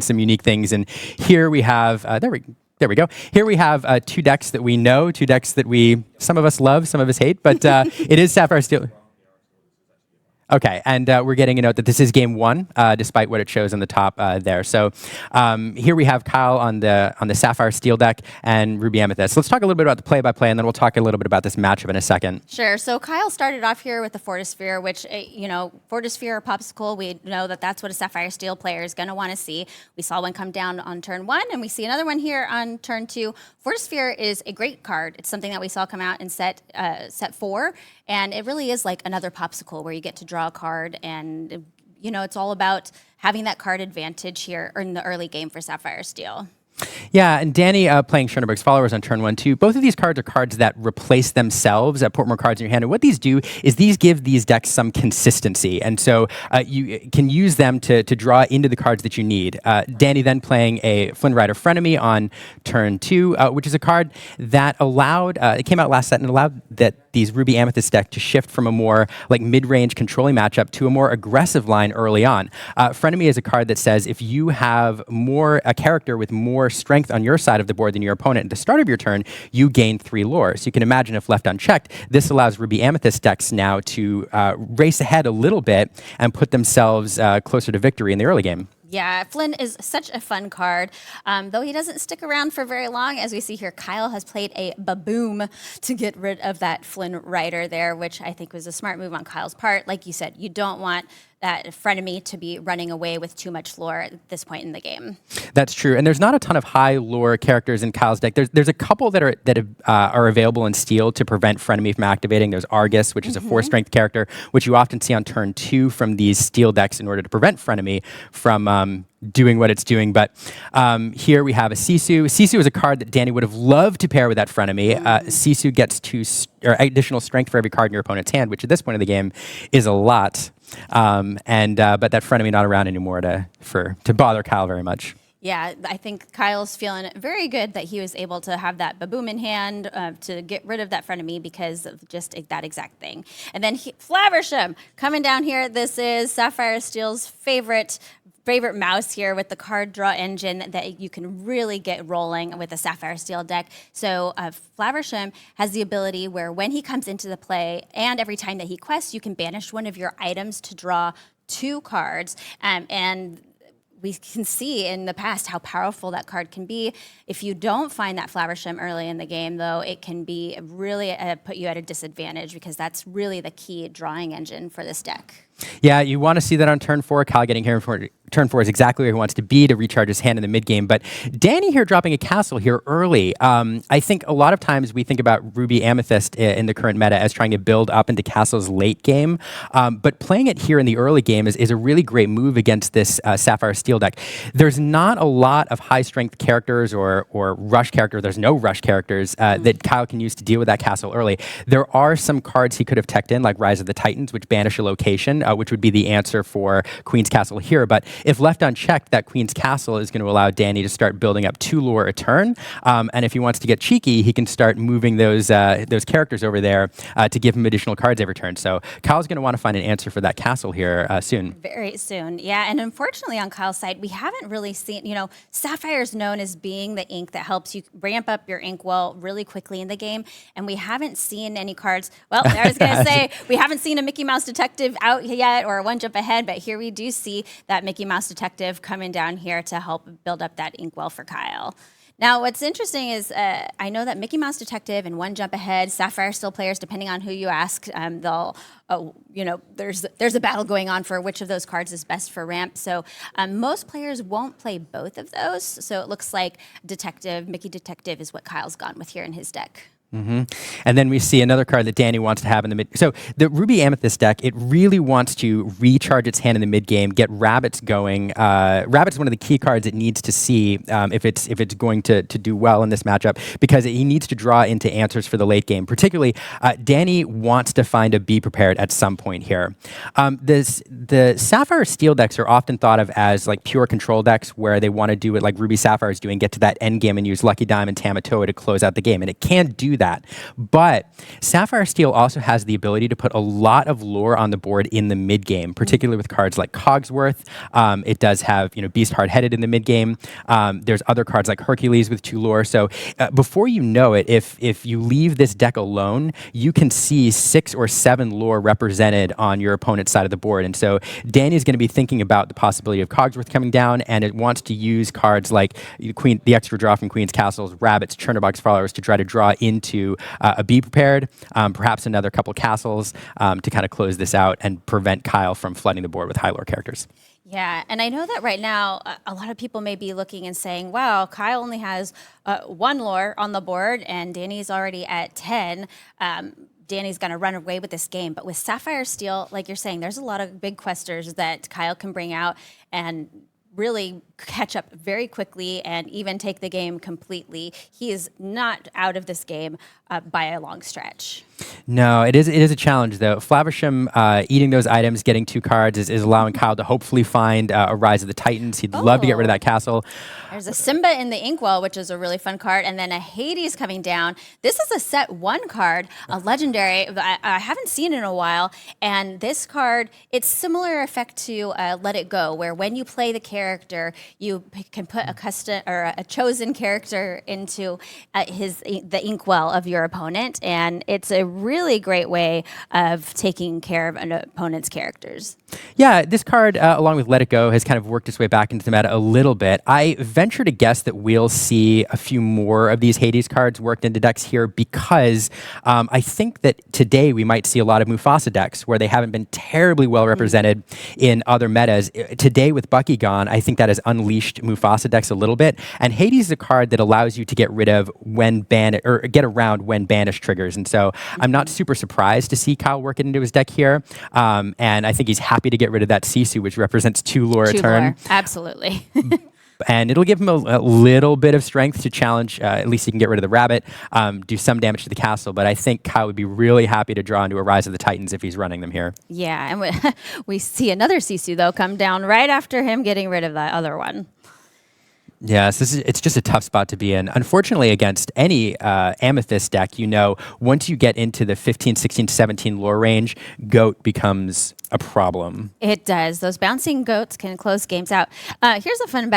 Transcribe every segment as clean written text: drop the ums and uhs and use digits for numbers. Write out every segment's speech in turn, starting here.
some unique things. And here we have, there we go. Here we have 2 decks that we know, 2 decks that some of us love, some of us hate, but it is Sapphire Steel. Okay, and we're getting a note that this is game 1, despite what it shows on the top there. So here we have Kyle on the Sapphire Steel deck and Ruby Amethyst. Let's talk a little bit about the play-by-play, and then we'll talk a little bit about this matchup in a second. Sure. So Kyle started off here with the Fortisphere, which, Fortisphere or Popsicle, we know that that's what a Sapphire Steel player is going to want to see. We saw one come down on turn 1, and we see another one here on turn 2. Fortisphere is a great card. It's something that we saw come out in set 4, and it really is like another Popsicle where you get to draw a card, and it's all about having that card advantage here in the early game for Sapphire Steel. Yeah, and Danny playing Schoenberg's Followers on turn 1, too. Both of these cards are cards that replace themselves, put more cards in your hand. And what these do is these give these decks some consistency. And so you can use them to draw into the cards that you need. Danny then playing a Flynn Rider Frenemy on turn 2, which is a card that allowed, it came out last set and allowed that these Ruby Amethyst deck to shift from a more like mid-range controlling matchup to a more aggressive line early on. Frenemy is a card that says if you have a character with more strength on your side of the board than your opponent at the start of your turn, you gain 3 lore. So you can imagine if left unchecked, this allows Ruby Amethyst decks now to race ahead a little bit and put themselves closer to victory in the early game. Yeah, Flynn is such a fun card, though he doesn't stick around for very long. As we see here, Kyle has played a Baboom to get rid of that Flynn Rider there, which I think was a smart move on Kyle's part. Like you said, you don't want that frenemy to be running away with too much lore at this point in the game. That's true, and there's not a ton of high lore characters in Kyle's deck. There's a couple that are available in Steel to prevent frenemy from activating. There's Argus, which is a 4-strength character, which you often see on turn 2 from these Steel decks in order to prevent frenemy from doing what it's doing. But here we have a Sisu. Sisu is a card that Danny would have loved to pair with that frenemy. Sisu gets additional strength for every card in your opponent's hand, which at this point in the game is a lot. But that frenemy not around anymore to bother Kyle very much. Yeah, I think Kyle's feeling very good that he was able to have that Baboom in hand to get rid of that frenemy because of just that exact thing. And then Flaversham coming down here. This is Sapphire Steel's favorite mouse here with the card draw engine that you can really get rolling with a Sapphire Steel deck. So Flaversham has the ability where when he comes into the play and every time that he quests, you can banish one of your items to draw 2 cards. And we can see in the past how powerful that card can be. If you don't find that Flaversham early in the game, though, it can be really put you at a disadvantage because that's really the key drawing engine for this deck. Yeah, you want to see that on turn 4. Kyle getting here for turn 4 is exactly where he wants to be to recharge his hand in the mid game. But Danny here dropping a castle here early. I think a lot of times we think about Ruby Amethyst in the current meta as trying to build up into castles late game. But playing it here in the early game is a really great move against this Sapphire Steel deck. There's not a lot of high strength characters or rush characters. There's no rush characters that Kyle can use to deal with that castle early. There are some cards he could have teched in, like Rise of the Titans, which banish a location, which would be the answer for Queen's Castle here. But if left unchecked, that Queen's Castle is going to allow Danny to start building up 2 lore a turn. And if he wants to get cheeky, he can start moving those characters over there to give him additional cards every turn. So Kyle's going to want to find an answer for that castle here soon. Very soon, yeah. And unfortunately on Kyle's side, we haven't really seen, Sapphire is known as being the ink that helps you ramp up your inkwell really quickly in the game. And we haven't seen any cards. Well, I was going to say, we haven't seen a Mickey Mouse Detective out yet or one jump ahead, but here we do see that Mickey Mouse Detective coming down here to help build up that inkwell for Kyle. Now, what's interesting is I know that Mickey Mouse Detective and One Jump Ahead, Sapphire Steel players, depending on who you ask, they'll, there's a battle going on for which of those cards is best for ramp. So most players won't play both of those. So it looks like Mickey Detective is what Kyle's gone with here in his deck. And then we see another card that Danny wants to have in the mid. So the Ruby Amethyst deck, it really wants to recharge its hand in the mid game, get Rabbits going. Rabbits is one of the key cards it needs to see if it's going to do well in this matchup, because he needs to draw into answers for the late game. Particularly, Danny wants to find a Be Prepared at some point here. The Sapphire Steel decks are often thought of as like pure control decks, where they want to do it like Ruby Sapphire is doing, get to that end game and use Lucky Diamond Tamatoa to close out the game, and it can do that. But Sapphire Steel also has the ability to put a lot of lore on the board in the mid game, particularly with cards like Cogsworth. It does have, Beast Hard-Headed in the mid game. There's other cards like Hercules with 2 lore. So before you know it, if you leave this deck alone, you can see 6 or 7 lore represented on your opponent's side of the board. And so Danny's going to be thinking about the possibility of Cogsworth coming down, and it wants to use cards like the extra draw from Queen's Castles, Rabbits, Chernobog's Followers to try to draw into a Be Prepared, perhaps another couple castles to kind of close this out and prevent Kyle from flooding the board with high lore characters. Yeah, and I know that right now, a lot of people may be looking and saying, wow, Kyle only has 1 lore on the board, and Danny's already at 10. Danny's going to run away with this game. But with Sapphire Steel, like you're saying, there's a lot of big questers that Kyle can bring out and really catch up very quickly and even take the game completely. He is not out of this game by a long stretch. No, it is a challenge, though. Flaversham eating those items, getting 2 cards, is allowing Kyle to hopefully find a Rise of the Titans. He'd love to get rid of that castle. There's a Simba in the Inkwell, which is a really fun card, and then a Hades coming down. This is a set 1 card, a legendary I haven't seen in a while, and this card, it's similar effect to Let It Go, where when you play the character, you can put a custom or a chosen character into the Inkwell of your opponent, and it's a really great way of taking care of an opponent's characters. Yeah, this card, along with Let It Go, has kind of worked its way back into the meta a little bit. I venture to guess that we'll see a few more of these Hades cards worked into decks here because I think that today we might see a lot of Mufasa decks where they haven't been terribly well represented in other metas. Today with Bucky gone, I think that has unleashed Mufasa decks a little bit. And Hades is a card that allows you to get rid of when get around when banish triggers. And so I'm not super surprised to see Kyle work it into his deck here. And I think he's happy to get rid of that Sisu, which represents 2 lore a turn. Lore. Absolutely. And it'll give him a little bit of strength to challenge. At least he can get rid of the rabbit, do some damage to the castle. But I think Kyle would be really happy to draw into a Rise of the Titans if he's running them here. Yeah, and we see another Sisu, though, come down right after him getting rid of that other one. Yes, it's just a tough spot to be in. Unfortunately, against any Amethyst deck, once you get into the 15, 16, 17 lore range, Goat becomes a problem. It does. Those bouncing goats can close games out. Here's a fun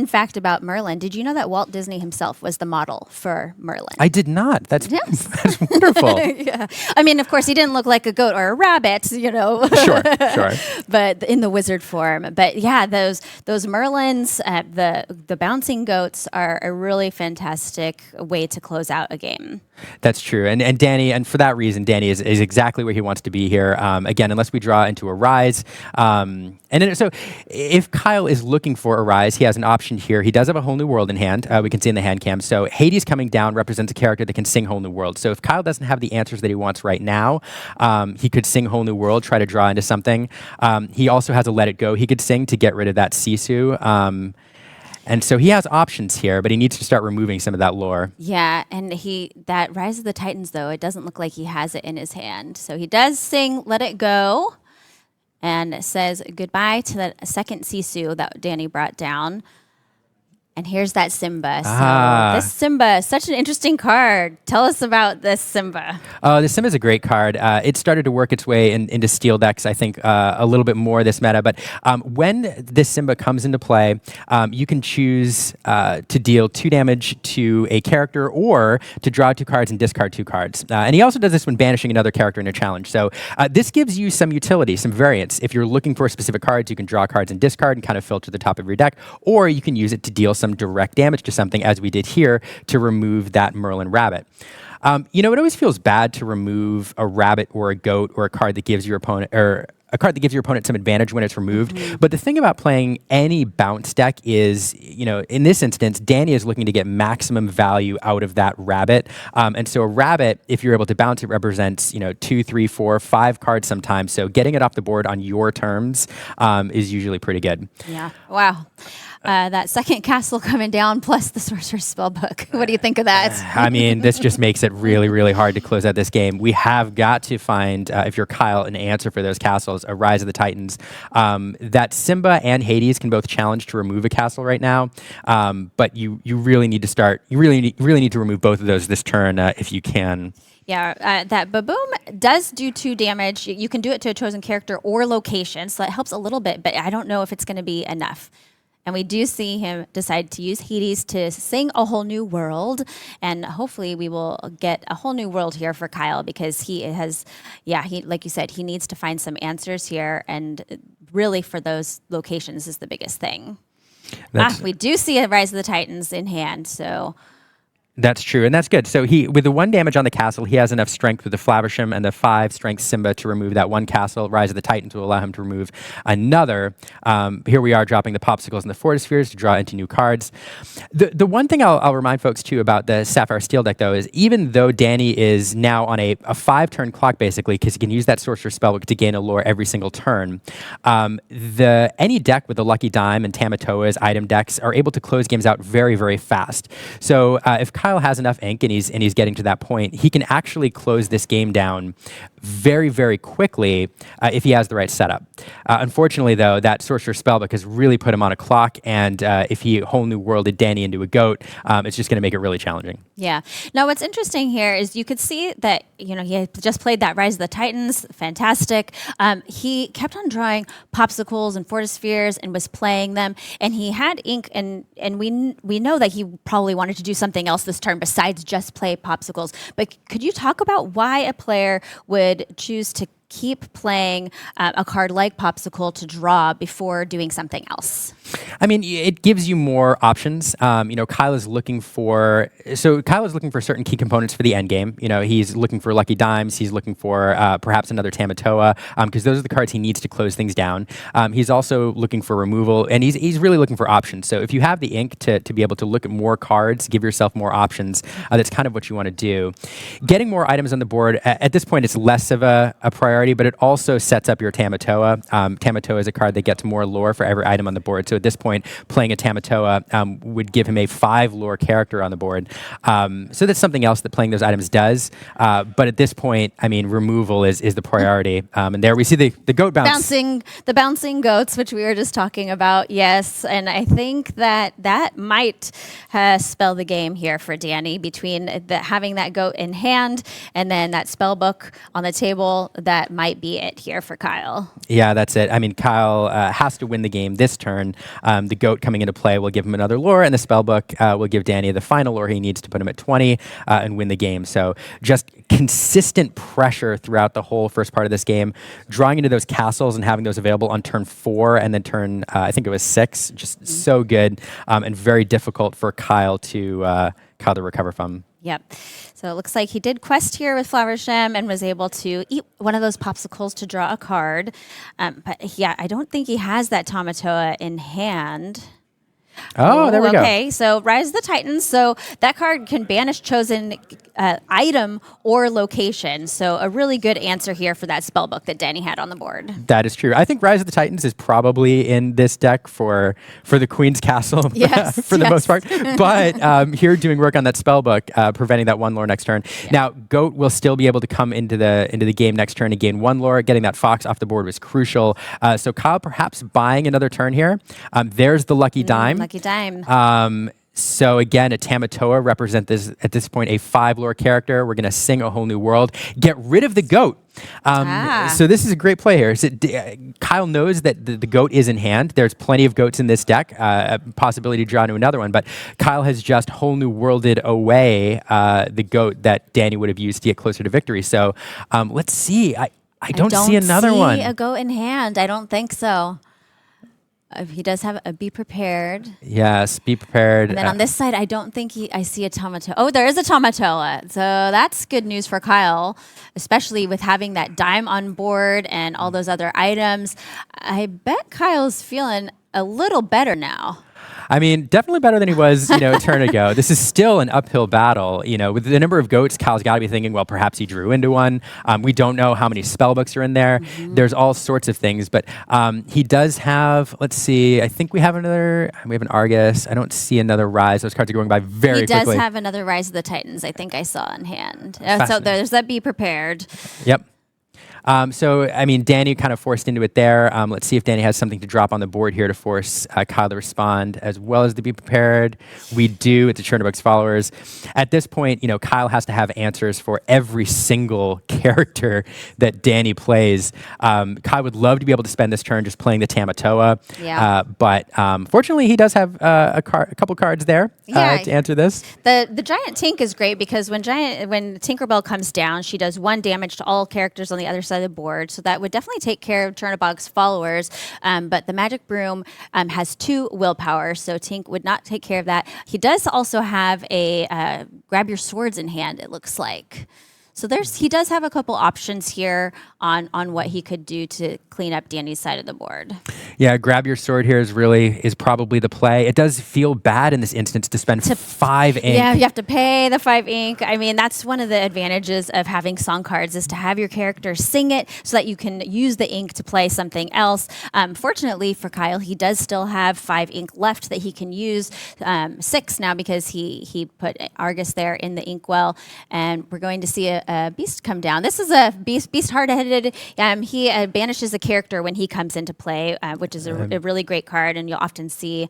fact about Merlin. Did you know that Walt Disney himself was the model for Merlin? I did not. That's wonderful. Yeah. I mean, of course, he didn't look like a goat or a rabbit, Sure. But in the wizard form. But yeah, those Merlins, the bouncing goats are a really fantastic way to close out a game. That's true. And Danny, and for that reason, Danny is exactly where he wants to be here. Again, unless we draw into a Rise. So if Kyle is looking for a Rise, he has an option here. He does have a Whole New World in hand. We can see in the hand cam. So Hades coming down represents a character that can sing Whole New World. So if Kyle doesn't have the answers that he wants right now, he could sing Whole New World, try to draw into something. He also has a Let It Go he could sing to get rid of that Sisu. And so he has options here, but he needs to start removing some of that lore. Yeah, and that Rise of the Titans, though, it doesn't look like he has it in his hand. So he does sing Let It Go and says goodbye to the second Sisu that Danny brought down. And here's that Simba. So this Simba, such an interesting card. Tell us about this Simba. This Simba is a great card. It started to work its way into steel decks, I think, a little bit more this meta. But when this Simba comes into play, you can choose to deal 2 damage to a character or to draw 2 cards and discard 2 cards. And he also does this when banishing another character in a challenge. So this gives you some utility, some variance. If you're looking for specific cards, you can draw cards and discard and kind of filter the top of your deck, or you can use it to deal some direct damage to something, as we did here, to remove that Merlin rabbit. It always feels bad to remove a rabbit or a goat or a card that gives your opponent some advantage when it's removed. Mm-hmm. But the thing about playing any bounce deck is, in this instance, Danny is looking to get maximum value out of that rabbit. And so a rabbit, if you're able to bounce it, represents, 2, 3, 4, 5 cards sometimes. So getting it off the board on your terms is usually pretty good. Yeah. Wow. that second castle coming down plus the Sorcerer's Spellbook. What do you think of that? I mean, this just makes it really, really hard to close out this game. We have got to find, if you're Kyle, an answer for those castles, a Rise of the Titans. That Simba and Hades can both challenge to remove a castle right now, but you really need to start, you really need to remove both of those this turn if you can. Yeah, that Baboom does do 2 damage. You can do it to a chosen character or location, so that helps a little bit, but I don't know if it's going to be enough. And we do see him decide to use Hades to sing a whole new world, and hopefully we will get a whole new world here for Kyle, because he has, he, like you said, he needs to find some answers here, and really for those locations is the biggest thing. We do see a Rise of the Titans in hand, so... That's true, and that's good. So with the 1 damage on the castle, he has enough strength with the Flaversham and the 5 strength Simba to remove that 1 castle. Rise of the Titan to allow him to remove another. Here we are dropping the Popsicles and the Fortispheres to draw into new cards. The one thing I'll remind folks too about the Sapphire Steel deck though is even though Danny is now on a 5-turn clock basically, because he can use that Sorcerer's Spellbook to gain a lore every single turn, any deck with the Lucky Dime and Tamatoa as item decks are able to close games out very, very fast. So if Kyle has enough ink and he's getting to that point, he can actually close this game down very, very quickly if he has the right setup. Unfortunately, though, that Sorcerer's Spellbook has really put him on a clock, and if he whole new worlded Danny into a goat, it's just going to make it really challenging. Yeah. Now, what's interesting here is you could see that, he had just played that Rise of the Titans, fantastic. He kept on drawing Popsicles and Fortispheres and was playing them, and he had ink, and we know that he probably wanted to do something else this turn besides just play Popsicles. But could you talk about why a player would choose to keep playing a card like Popsicle to draw before doing something else? I mean, it gives you more options. Kyle is looking for certain key components for the end game. He's looking for Lucky Dimes. He's looking for perhaps another Tamatoa, because those are the cards he needs to close things down. He's also looking for removal, and he's really looking for options. So if you have the ink to be able to look at more cards, give yourself more options, that's kind of what you want to do. Getting more items on the board, at this point, it's less of a priority, but it also sets up your Tamatoa. Tamatoa is a card that gets more lore for every item on the board. So at this point, playing a Tamatoa would give him a 5 lore character on the board. So that's something else that playing those items does. But at this point, I mean, removal is the priority. And there we see the goat bounce. The bouncing goats, which we were just talking about, yes. And I think that might spell the game here for Danny, between having that goat in hand and then that spell book on the table. That might be it here for Kyle. Yeah, that's it. I mean, Kyle has to win the game this turn. The goat coming into play will give him another lore, and the spellbook will give Danny the final lore he needs to put him at 20 and win the game. So just consistent pressure throughout the whole first part of this game, drawing into those castles and having those available on turn 4 and then turn, I think it was 6, just so good and very difficult for Kyle to recover from. Yep. So it looks like he did quest here with Flowersham and was able to eat one of those popsicles to draw a card. But yeah, I don't think he has that Tamatoa in hand. Oh, there we go. Okay, so Rise of the Titans. So that card can banish chosen item or location. So a really good answer here for that spellbook that Danny had on the board. That is true. I think Rise of the Titans is probably in this deck for the Queen's Castle for the most part. But here doing work on that spellbook, preventing that 1 lore next turn. Yeah. Now, Goat will still be able to come into the game next turn and gain 1 lore. Getting that Fox off the board was crucial. So Kyle perhaps buying another turn here. There's the Lucky Dime. Lucky Dime. So again, a Tamatoa represents this at this point a 5 lore character. We're going to sing a whole new world. Get rid of the goat. So this is a great play here. Kyle knows that the goat is in hand. There's plenty of goats in this deck. A possibility to draw into another one, but Kyle has just whole new worlded away the goat that Danny would have used to get closer to victory. So let's see. I don't see another one. A goat in hand. I don't think so. He does have a be prepared. Yes, be prepared. And then on this side, I don't think I see a Tamatoa. Oh, there is a Tamatoa. So that's good news for Kyle, especially with having that dime on board and all those other items. I bet Kyle's feeling a little better now. I mean, definitely better than he was, a turn ago. This is still an uphill battle. With the number of goats, Kyle's got to be thinking, well, perhaps he drew into one. We don't know how many spell books are in there. There's all sorts of things, but he does have, let's see, I think we have an Argus. I don't see another Rise. Those cards are going by very quickly. He does have another Rise of the Titans, I think I saw in hand. So there's that, be prepared. Yep. Danny kind of forced into it there. Let's see if Danny has something to drop on the board here to force Kyle to respond, as well as to be prepared. We do at the Chernobog's followers. At this point, Kyle has to have answers for every single character that Danny plays. Kyle would love to be able to spend this turn just playing the Tamatoa. Yeah. But fortunately, he does have a couple cards there to answer this. The Giant Tink is great because when Tinkerbell comes down, she does 1 damage to all characters on the other side of the board, so that would definitely take care of Chernobog's followers. But the Magic Broom has 2 willpower, so Tink would not take care of that. He does also have a grab your swords in hand, it looks like. So he does have a couple options here on what he could do to clean up Danny's side of the board. Yeah, grab your sword here is probably the play. It does feel bad in this instance to spend 5 ink. Yeah, you have to pay the 5 ink. I mean, that's one of the advantages of having song cards, is to have your character sing it so that you can use the ink to play something else. Fortunately for Kyle, he does still have 5 ink left that he can use, 6 now because he put Argus there in the inkwell, and we're going to see a Beast come down. This is a Beast hard-headed. He banishes a character when he comes into play, which is a really great card, and you'll often see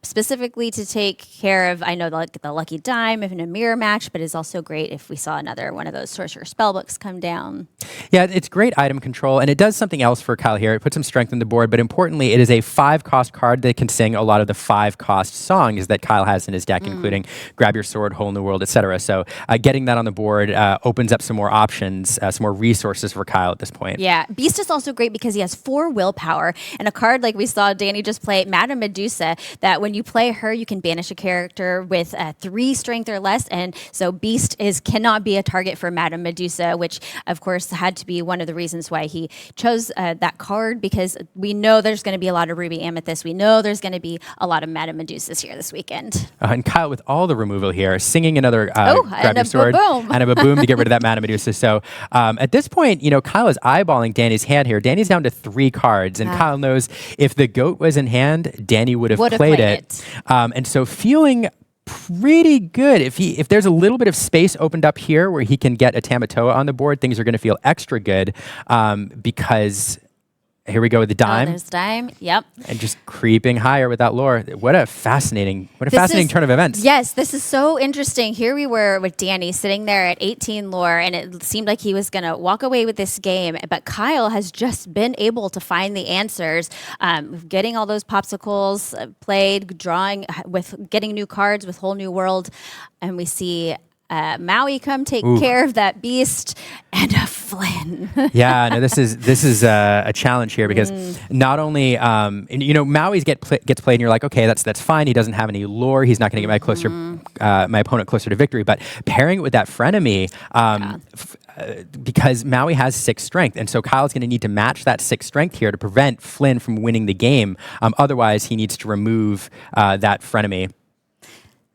specifically to take care of, I know, the Lucky Dime in a mirror match, but it's also great if we saw another one of those Sorcerer Spellbooks come down. Yeah, it's great item control, and it does something else for Kyle here. It puts some strength on the board, but importantly, it is a 5-cost card that can sing a lot of the 5-cost songs that Kyle has in his deck, including Grab Your Sword, Whole New World, etc. So getting that on the board opens up some more options, some more resources for Kyle at this point. Yeah, Beast is also great because he has 4 willpower, and a card like we saw Danny just play, Madame Medusa, that when you play her, you can banish a character with 3 strength or less, and so Beast cannot be a target for Madame Medusa, which of course had to be one of the reasons why he chose that card, because we know there's going to be a lot of Ruby Amethyst. We know there's going to be a lot of Madame Medusas here this weekend. And Kyle, with all the removal here, singing another Grab Your Sword and a Baboom to get rid of that Madame Medusa. So at this point, Kyle is eyeballing Danny's hand here. Danny's down to 3 cards, and Kyle knows if the goat was in hand, Danny would have played it. And so feeling pretty good. If there's a little bit of space opened up here where he can get a Tamatoa on the board, things are going to feel extra good because here we go with the dime. Oh, there's dime. Yep. And just creeping higher with that lore. What a fascinating turn of events. Yes, this is so interesting. Here we were with Danny sitting there at 18 lore, and it seemed like he was going to walk away with this game. But Kyle has just been able to find the answers, getting all those popsicles played, getting new cards with Whole New World, and we see Maui come take care of that Beast, and a Flynn. Yeah, no, this is a challenge here because not only Maui gets played and you're like, okay, that's fine. He doesn't have any lore. He's not going to get my opponent closer to victory. But pairing it with that frenemy, because Maui has 6 strength, and so Kyle's going to need to match that 6 strength here to prevent Flynn from winning the game. Otherwise, he needs to remove that frenemy.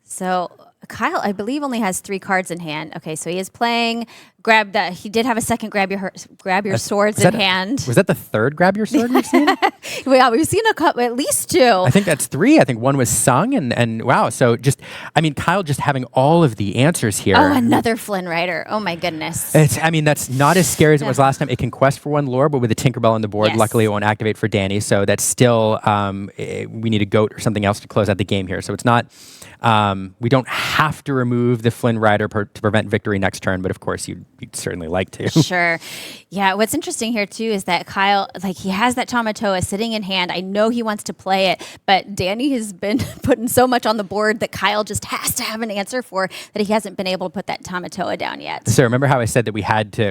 So Kyle, I believe, only has 3 cards in hand. Okay, so he is playing he did have a second grab your swords in hand. Was that the 3rd grab your sword we've seen? Well, we've seen at least 2. I think that's 3. I think 1 was sung and wow. So Kyle just having all of the answers here. Oh, another Flynn Rider. Oh my goodness. That's not as scary as it was last time. It can quest for 1 lore, but with a Tinkerbell on the board, yes. Luckily it won't activate for Danny. So that's still, we need a goat or something else to close out the game here. So it's not, we don't have to remove the Flynn Rider to prevent victory next turn, but of course you'd certainly like to. Sure. Yeah, what's interesting here too is that Kyle, he has that Tamatoa sitting in hand. I know he wants to play it, but Danny has been putting so much on the board that Kyle just has to have an answer for that he hasn't been able to put that Tamatoa down yet. So remember how I said that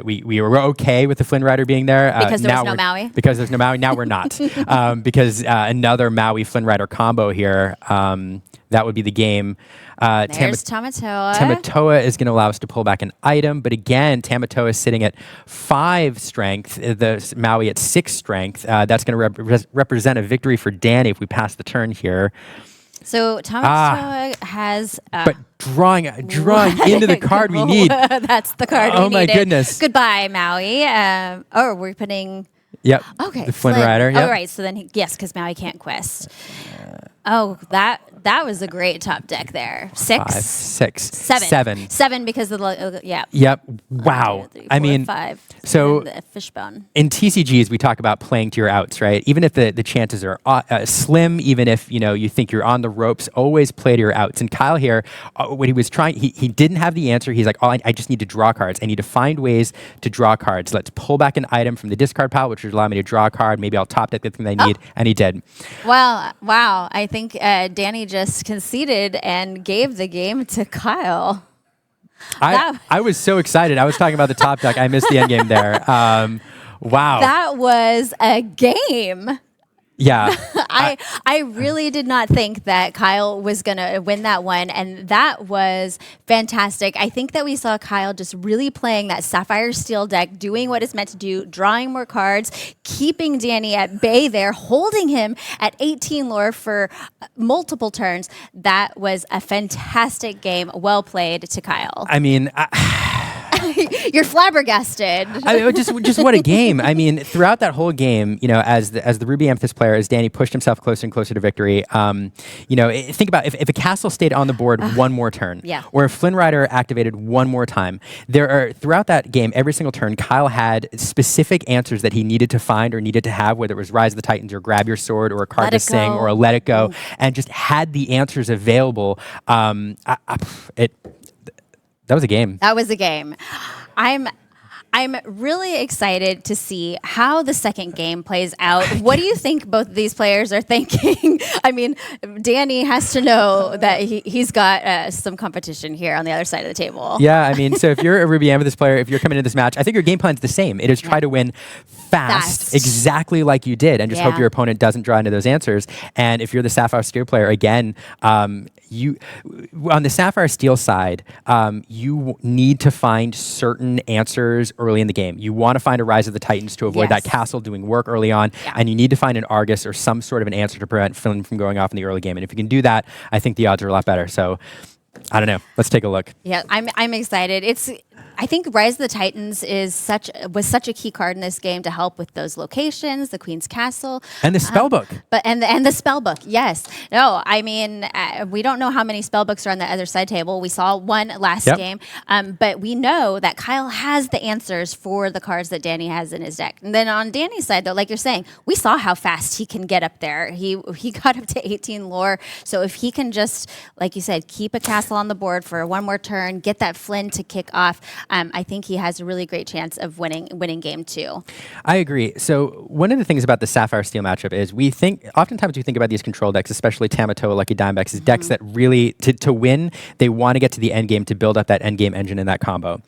we were okay with the Flynn Rider being there? Because there was no Maui? Because there's no Maui. Now we're not. Because another Maui Flynn Rider combo here. That would be the game. There's Tamatoa. Tamatoa is going to allow us to pull back an item, but again, Tamatoa is sitting at 5 strength, the Maui at 6 strength. That's going to represent a victory for Danny if we pass the turn here. So Thomas has... but drawing into the card we need. That's the card we needed. Oh my goodness. Goodbye, Maui. We're putting... Yep. Okay. The Flynn Rider. Yep. Oh, right. So then, yes, because Maui can't quest. Oh, that was a great top deck there. 6, 5, 6, 7, 7 because of the Yep. Wow. 1, 2, 3, 4, I mean, 5. so the fishbone. in TCGs we talk about playing to your outs, right? Even if the chances are slim, even if you think you're on the ropes, always play to your outs. And Kyle here, when he was trying, he didn't have the answer. He's like, I just need to draw cards. I need to find ways to draw cards. Let's pull back an item from the discard pile, which would allow me to draw a card. Maybe I'll top deck the thing I need, and he did. Well, wow. I think Danny just conceded and gave the game to Kyle. I was so excited. I was talking about the top deck. I missed the end game there. Wow. That was a game. Yeah. I really did not think that Kyle was going to win that one, and that was fantastic. I think that we saw Kyle just really playing that Sapphire Steel deck, doing what it's meant to do, drawing more cards, keeping Danny at bay there, holding him at 18 lore for multiple turns. That was a fantastic game. Well played to Kyle. I mean... You're flabbergasted. Just what a game. I mean, throughout that whole game, as the Ruby Amethyst player, as Danny pushed himself closer and closer to victory, think about if a castle stayed on the board one more turn, or if Flynn Rider activated one more time, throughout that game, every single turn, Kyle had specific answers that he needed to find or needed to have, whether it was Rise of the Titans or Grab Your Sword or a card to sing or a Let It Go, and just had the answers available. That was a game. That was a game. I'm really excited to see how the second game plays out. What do you think both of these players are thinking? I mean, Danny has to know that he's got some competition here on the other side of the table. Yeah, I mean, so if you're a Ruby Amethyst player, if you're coming into this match, I think your game plan's the same. It is try to win fast, exactly like you did, and just hope your opponent doesn't draw into those answers. And if you're the Sapphire Steel player, again, you on the Sapphire Steel side, you need to find certain answers early in the game. You want to find a Rise of the Titans to avoid that castle doing work early on, and you need to find an Argus or some sort of an answer to prevent Flynn from going off in the early game. And if you can do that, I think the odds are a lot better. So I don't know. Let's take a look. Yeah, I'm excited. I think Rise of the Titans was such a key card in this game to help with those locations, the Queen's Castle, and the spell book. And the spell book, yes. No, I mean we don't know how many spell books are on the other side table. We saw one last game, but we know that Kyle has the answers for the cards that Danny has in his deck. And then on Danny's side, though, like you're saying, we saw how fast he can get up there. He got up to 18 lore. So if he can just, like you said, keep a castle on the board for one more turn, get that Flynn to kick off. I think he has a really great chance of winning game 2. I agree. So one of the things about the Sapphire Steel matchup is oftentimes we think about these control decks, especially Tamatoa, Lucky Dimebacks, as decks that really, to win, they want to get to the end game to build up that end game engine in that combo.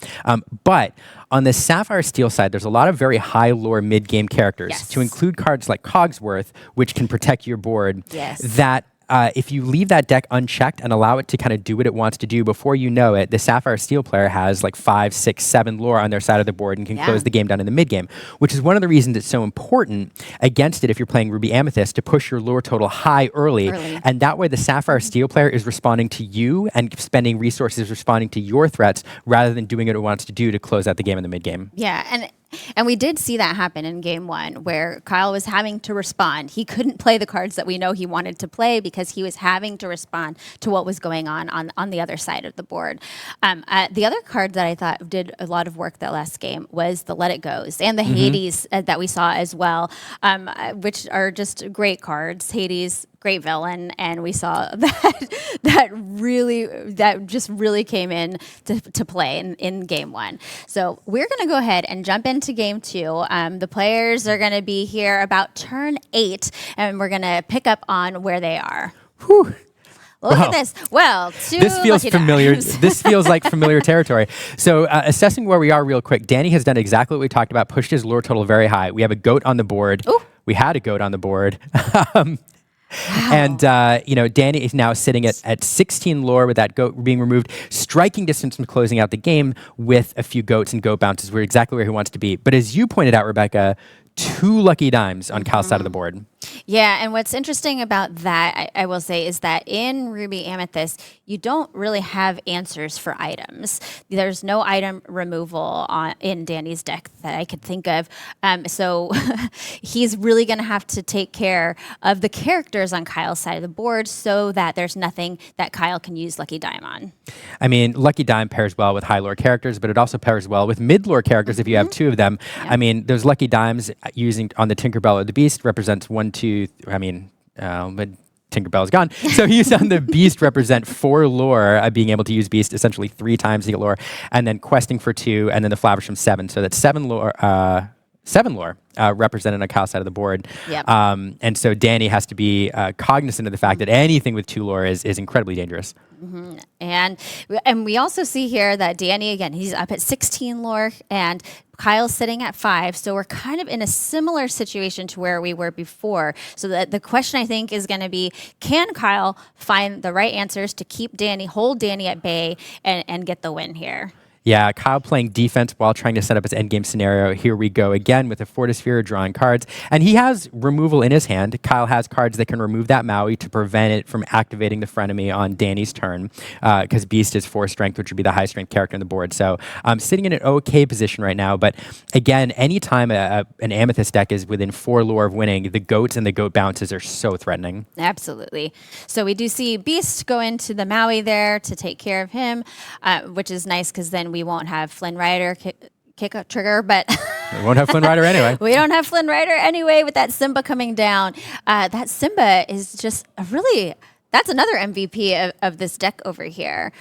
But on the Sapphire Steel side, there's a lot of very high lore mid-game characters, to include cards like Cogsworth, which can protect your board, that if you leave that deck unchecked and allow it to kind of do what it wants to do, before you know it, the Sapphire Steel player has like 5, 6, 7 lore on their side of the board and can close the game down in the mid game, which is one of the reasons it's so important against it if you're playing Ruby Amethyst to push your lore total high early. And that way the Sapphire Steel player is responding to you and spending resources responding to your threats rather than doing what it wants to do to close out the game in the mid game. Yeah, and we did see that happen in game 1 where Kyle was having to respond. He couldn't play the cards that we know he wanted to play because he was having to respond to what was going on the other side of the board. The other card that I thought did a lot of work that last game was the Let It Goes and the Hades that we saw as well, which are just great cards. Hades, great villain, and we saw that just really came in to play in game 1. So we're going to go ahead and jump into game 2. The players are going to be here about turn 8, and we're going to pick up on where they are. Whew. Look at this. Well, this feels familiar. This feels like familiar territory. So assessing where we are real quick, Danny has done exactly what we talked about, pushed his lore total very high. We have a goat on the board. Ooh. We had a goat on the board. And, Danny is now sitting at 16 lore with that goat being removed, striking distance from closing out the game with a few goats and goat bounces. We're exactly where he wants to be. But as you pointed out, Rebecca, 2 lucky dimes on Kyle's side of the board. Yeah, and what's interesting about that, I will say, is that in Ruby Amethyst, you don't really have answers for items. There's no item removal in Danny's deck that I could think of. So he's really going to have to take care of the characters on Kyle's side of the board so that there's nothing that Kyle can use Lucky Dime on. I mean, Lucky Dime pairs well with high lore characters, but it also pairs well with mid lore characters if you have two of them. Yeah. I mean, those Lucky Dimes using on the Tinkerbell or the Beast represents 1, 2, but Tinkerbell's gone. So he's on the Beast represent 4 lore, being able to use Beast essentially 3 times to get lore, and then questing for 2, and then the Flaversham 7. So that's 7 lore. 7 lore represented on Kyle's side of the board. Yep. And so Danny has to be cognizant of the fact that anything with 2 lore is incredibly dangerous. Mm-hmm. And we also see here that Danny, again, he's up at 16 lore, and Kyle's sitting at 5. So we're kind of in a similar situation to where we were before. So the question, I think, is going to be, can Kyle find the right answers to keep Danny, hold Danny at bay, and get the win here? Yeah, Kyle playing defense while trying to set up his endgame scenario. Here we go again with a Fortisphere drawing cards. And he has removal in his hand. Kyle has cards that can remove that Maui to prevent it from activating the frenemy on Danny's turn, because Beast is 4 strength, which would be the high strength character on the board. So sitting in an okay position right now. But again, anytime an Amethyst deck is within 4 lore of winning, the goats and the goat bounces are so threatening. Absolutely. So we do see Beast go into the Maui there to take care of him, which is nice because then we won't have Flynn Rider kick a trigger, but we won't have Flynn Rider anyway. We don't have Flynn Rider anyway with that Simba coming down. That Simba is just that's another MVP of this deck over here.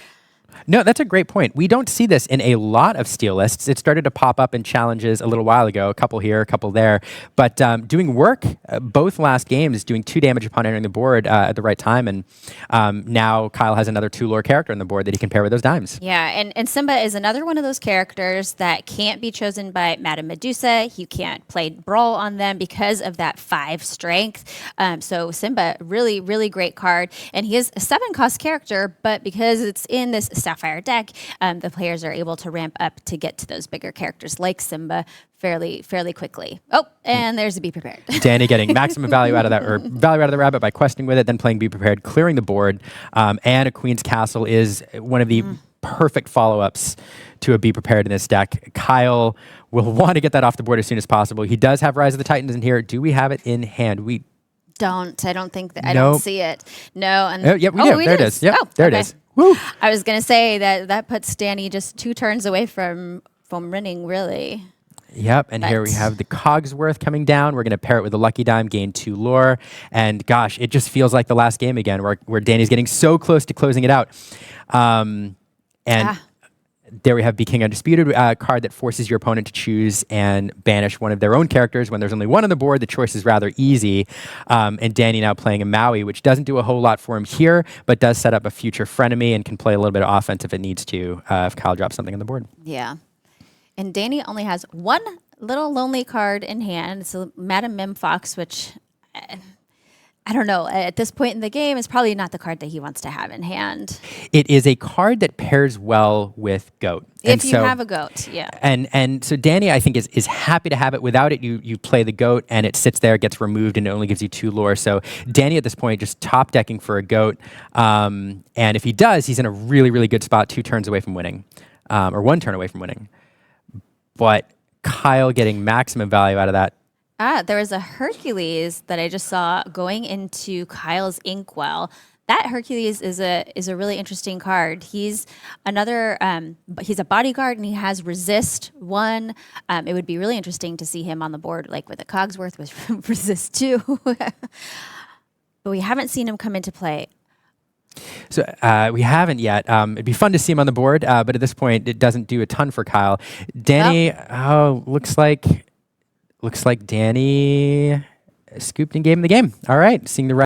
No, that's a great point. We don't see this in a lot of Steel lists. It started to pop up in challenges a little while ago, a couple here, a couple there. But doing work, both last games, doing 2 damage upon entering the board at the right time. And now Kyle has another 2 lore character on the board that he can pair with those dimes. Yeah, and Simba is another one of those characters that can't be chosen by Madame Medusa. You can't play Brawl on them because of that 5 strength. So Simba, really, really great card. And he is a 7-cost character, but because it's in this Sapphire deck, the players are able to ramp up to get to those bigger characters like Simba fairly quickly. Oh, and there's a Be Prepared. Danny getting maximum value out of that, or value out of the rabbit by questing with it, then playing Be Prepared, clearing the board, and a Queen's Castle is one of the perfect follow-ups to a Be Prepared in this deck. Kyle will want to get that off the board as soon as possible. He does have Rise of the Titans in here. Do we have it in hand? I don't think that. I don't see it. No. And yeah, we do. There it is. Yep, there it is. Woo. I was going to say that puts Danny just 2 turns away from winning, really. Yep, and here we have the Cogsworth coming down. We're going to pair it with the Lucky Dime, gain 2 lore. And gosh, it just feels like the last game again, where Danny's getting so close to closing it out. There we have Be King Undisputed, card that forces your opponent to choose and banish one of their own characters. When there's only one on the board, the choice is rather easy. And Danny now playing a Maui, which doesn't do a whole lot for him here, but does set up a future frenemy and can play a little bit of offense if it needs to, if Kyle drops something on the board. Yeah. And Danny only has 1 little lonely card in hand. It's a Madame Mim Fox, which I don't know. At this point in the game, it's probably not the card that he wants to have in hand. It is a card that pairs well with Goat. If you have a Goat, yeah. And so Danny, I think, is happy to have it. Without it, you play the Goat, and it sits there, gets removed, and it only gives you 2 lore. So Danny, at this point, just top decking for a Goat. And if he does, he's in a really, really good spot, 2 turns away from winning, or 1 turn away from winning. But Kyle getting maximum value out of that. There was a Hercules that I just saw going into Kyle's Inkwell. That Hercules is a really interesting card. He's another, he's a bodyguard and he has resist 1. It would be really interesting to see him on the board, like with a Cogsworth with resist 2. But we haven't seen him come into play. So we haven't yet. It'd be fun to see him on the board, but at this point, it doesn't do a ton for Kyle. Danny, looks like Danny scooped and gave him the game. All right, seeing the